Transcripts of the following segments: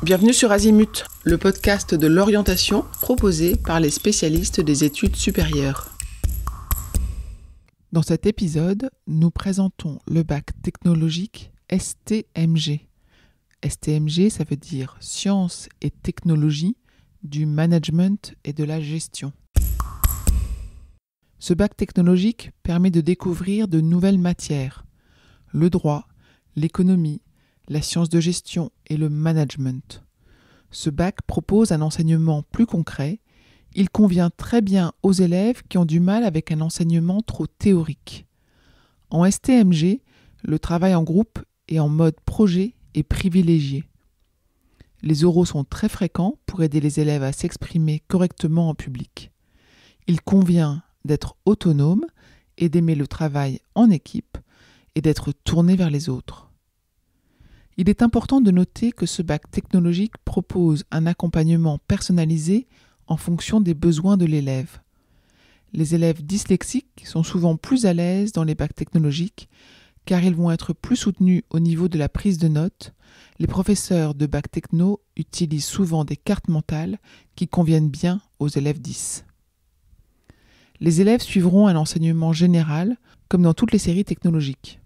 Bienvenue sur Azimut, le podcast de l'orientation proposé par les spécialistes des études supérieures. Dans cet épisode, nous présentons le bac technologique STMG. STMG, ça veut dire Sciences et Technologies du Management et de la Gestion. Ce bac technologique permet de découvrir de nouvelles matières, le droit, l'économie, la science de gestion et le management. Ce bac propose un enseignement plus concret. Il convient très bien aux élèves qui ont du mal avec un enseignement trop théorique. En STMG, le travail en groupe et en mode projet est privilégié. Les oraux sont très fréquents pour aider les élèves à s'exprimer correctement en public. Il convient d'être autonome et d'aimer le travail en équipe et d'être tourné vers les autres. Il est important de noter que ce bac technologique propose un accompagnement personnalisé en fonction des besoins de l'élève. Les élèves dyslexiques sont souvent plus à l'aise dans les bacs technologiques car ils vont être plus soutenus au niveau de la prise de notes. Les professeurs de bac techno utilisent souvent des cartes mentales qui conviennent bien aux élèves 10. Les élèves suivront un enseignement général comme dans toutes les séries technologiques.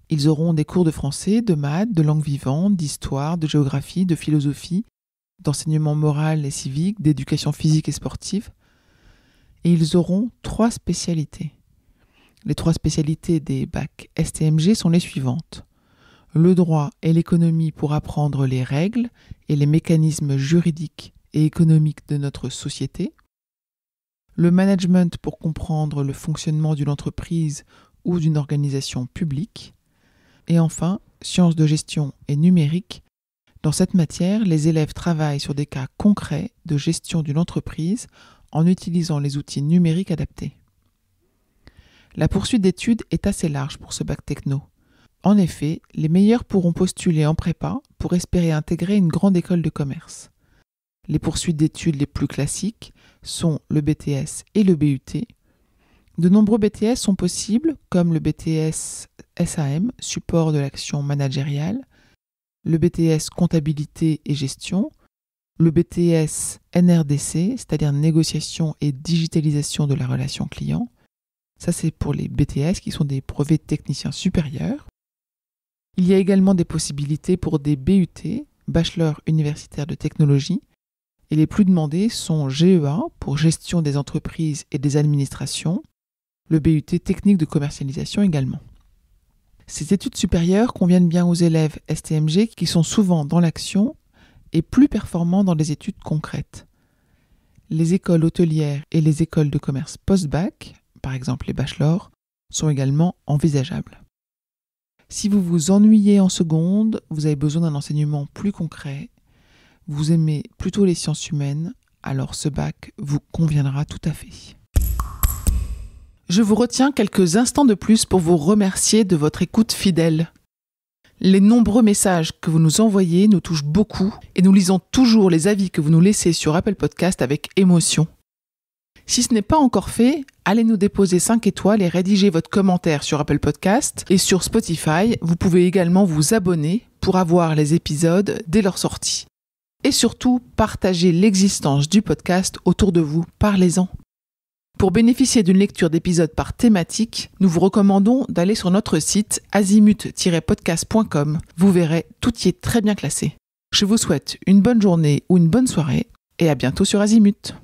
Ils auront des cours de français, de maths, de langue vivante, d'histoire, de géographie, de philosophie, d'enseignement moral et civique, d'éducation physique et sportive. Et ils auront 3 spécialités. Les 3 spécialités des bacs STMG sont les suivantes. Le droit et l'économie pour apprendre les règles et les mécanismes juridiques et économiques de notre société. Le management pour comprendre le fonctionnement d'une entreprise ou d'une organisation publique. Et enfin, sciences de gestion et numérique. Dans cette matière, les élèves travaillent sur des cas concrets de gestion d'une entreprise en utilisant les outils numériques adaptés. La poursuite d'études est assez large pour ce bac techno. En effet, les meilleurs pourront postuler en prépa pour espérer intégrer une grande école de commerce. Les poursuites d'études les plus classiques sont le BTS et le BUT. De nombreux BTS sont possibles, comme le BTS SAM, support de l'action managériale, le BTS comptabilité et gestion, le BTS NRDC, c'est-à-dire négociation et digitalisation de la relation client. Ça, c'est pour les BTS qui sont des brevets de techniciens supérieurs. Il y a également des possibilités pour des BUT, bachelor universitaire de technologie, et les plus demandés sont GEA pour gestion des entreprises et des administrations, le BUT technique de commercialisation également. Ces études supérieures conviennent bien aux élèves STMG qui sont souvent dans l'action et plus performants dans les études concrètes. Les écoles hôtelières et les écoles de commerce post-bac, par exemple les bachelors, sont également envisageables. Si vous vous ennuyez en seconde, vous avez besoin d'un enseignement plus concret, vous aimez plutôt les sciences humaines, alors ce bac vous conviendra tout à fait. Je vous retiens quelques instants de plus pour vous remercier de votre écoute fidèle. Les nombreux messages que vous nous envoyez nous touchent beaucoup et nous lisons toujours les avis que vous nous laissez sur Apple Podcast avec émotion. Si ce n'est pas encore fait, allez nous déposer 5 étoiles et rédiger votre commentaire sur Apple Podcast et sur Spotify. Vous pouvez également vous abonner pour avoir les épisodes dès leur sortie. Et surtout, partagez l'existence du podcast autour de vous, parlez-en. Pour bénéficier d'une lecture d'épisodes par thématique, nous vous recommandons d'aller sur notre site azimut-podcast.com. Vous verrez, tout y est très bien classé. Je vous souhaite une bonne journée ou une bonne soirée et à bientôt sur Azimut.